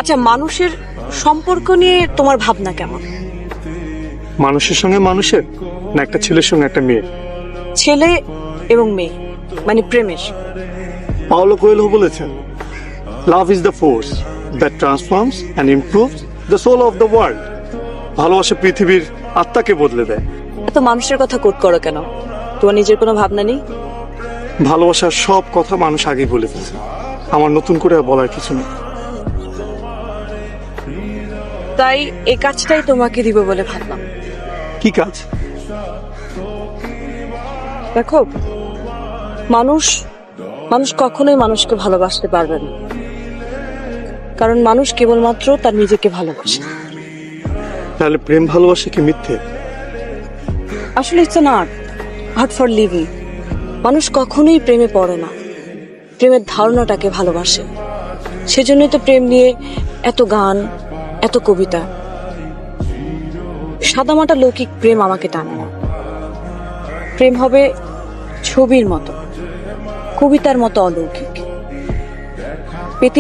আচ্ছা, মানুষের সম্পর্ক নিয়ে তোমার ভাবনা কেমন? মানুষের সঙ্গে মানুষের, না একটা ছেলের সঙ্গে একটা মেয়ে? ছেলে এবং মেয়ে, মানে প্রেমের। পাওলো কোয়েলহো বলেছেন, love is the force that transforms and improves the soul of the world. ভালোবাসা পৃথিবীর আত্মাকে বদলে দেয়। এত মানুষের কথা কোট করো কেন? তোমার নিজের কোনো ভাবনা নেই? ভালোবাসার সব কথা মানুষ আগেই বলে ফেলছে, আমার নতুন করে আর বলার কিছু নেই। তাই এই কাজটাই তোমাকে দিব বলে ভাবলাম। কি কাজ? দেখো, মানুষ মানুষ কখনোই মানুষকে ভালোবাসতে পারবে না, কারণ মানুষ কেবলমাত্র তার নিজেকে ভালোবাসে। তাহলে প্রেম ভালোবাসা কি মিথ্যে? আসলে it's an art for living. মানুষ কখনোই প্রেমে পড়ে না, প্রেমের ধারণাটাকে ভালোবাসে। সেজন্যই তো প্রেম নিয়ে এত গান, এত কবিতা। সাদামাটা লৌকিক প্রেম আমাকে টানে না। প্রেম হবে ছবির মতো, কবিতার মতো অলৌকিক। পেতে